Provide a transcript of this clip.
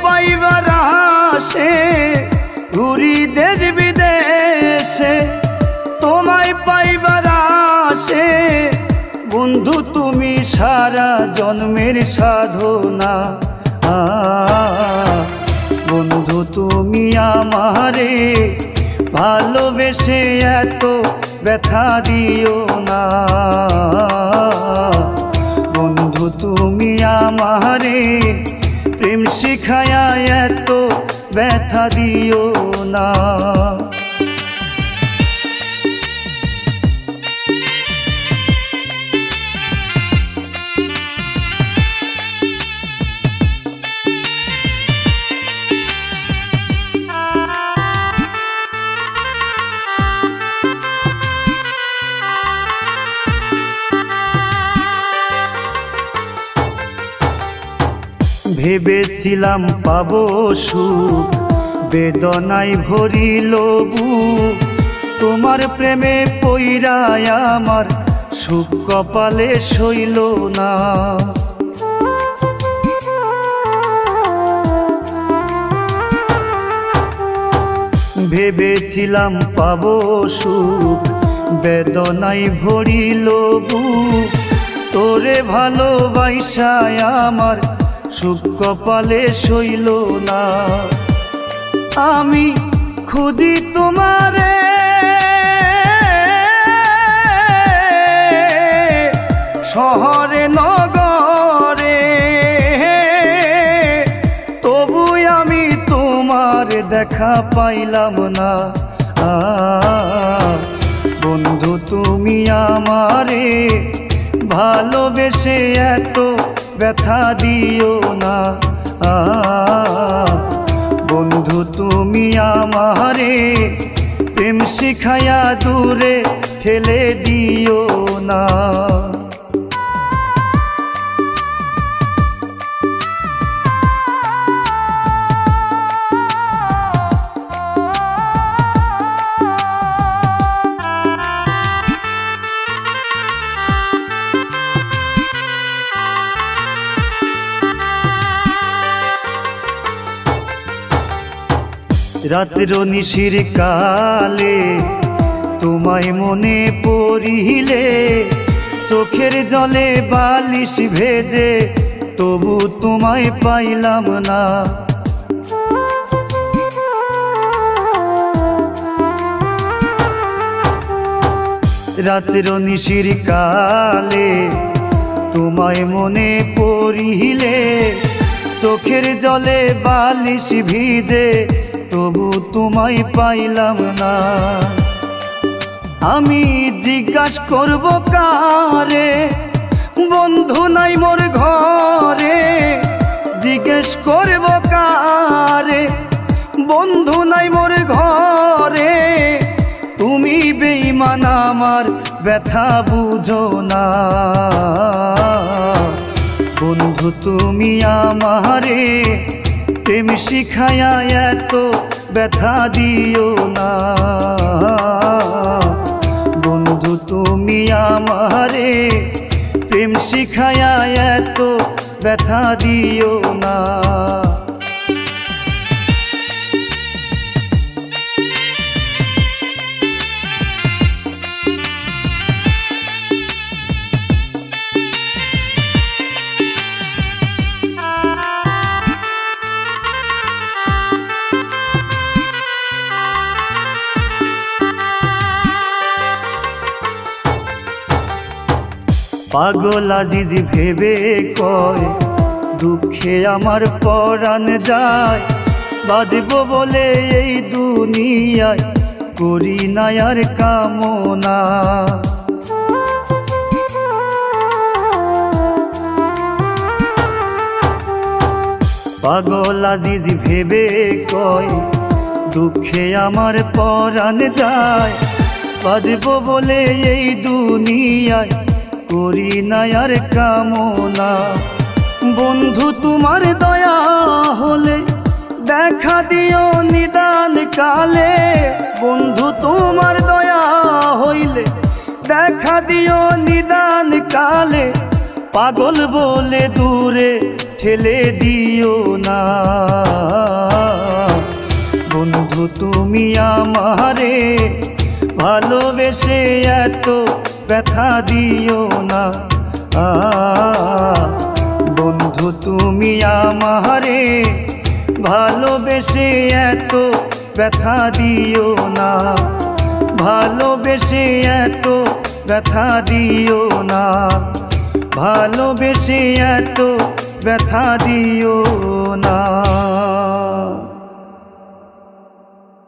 পাইবার আসে ঘুরি দেশ বিদেশে, তোমায় পাইবার আসে বন্ধু তুমি সারা জন্মের সাধনা। বন্ধু তুমি আমারে ভালোবেসে এত ব্যথা দিও না। বন্ধু তুমি আমারে প্রেম শিখায়া এত ব্যথা দিও না। ভেবেছিলাম পাবো সুখ, বেদনায় ভরিল বুক, তোমার প্রেমে পইরায় আমার সুখ কপালে সইল না। ভেবেছিলাম পাবো সুখ, বেদনায় ভরিল বুক, তোরে ভালোবাসায় আমার সুখ কপালে সইল না। আমি খুদি তোমারে শহরে নগরে, তবু আমি তোমার দেখা পাইলাম না। বন্ধু তুমি আমারে ভালোবেসে এত ব্যথা দিও না। বন্ধু তুমি আমারে প্রেম শিখায়া দূরে ঠেলে দিও না। রাত্র নিশির কালে তোমায় মনে পড়িলে, চোখের জলে বালিশ ভেজে তবু তোমায় পাইলাম না। রাত্র নিশির কালে তোমায় মনে পড়িলে, চোখের জলে বালিশ ভিজে তবু তোমায় পাইলাম না। আমি জিজ্ঞাসা করব কারে, বন্ধু নাই মোর ঘরে। জিজ্ঞেস করব কারে, বন্ধু নাই মোর ঘরে। তুমি বেঈমান আমার ব্যথা বুঝো না। বন্ধু তুমি আমারে প্রেম শিখায়া এত ব্যথা দিও না। বন্ধু তুমি আমারে প্রেম শিখায়া এত ব্যথা দিও না। পাগল আজিজ ভেবে কয় দুঃখে আমার পরাণ যায়, বাজব বলে এই দুনিয়ায় করি না আর কামনা। পাগল আজিজ ভেবে কয় দুঃখে আমার পরাণ যায়, বাজব বলে এই দুনিয়ায় করি না আর কামনা। বন্ধু তোমার দয়া হলে দেখা দিও নিদান কালে। বন্ধু তোমার দয়া হইলে দেখা দিও নিদান কালে। পাগল বলে দূরে ঠেলে দিও না। বন্ধু তুমি আমারে ভালোবেসে এত ব্যথা দিও না। বন্ধু তুমি আমারে ভালোবেসে এত ব্যথা দিও না। ভালোবেসে এত ব্যথা দিও না। ভালোবেসে এত ব্যথা দিও না।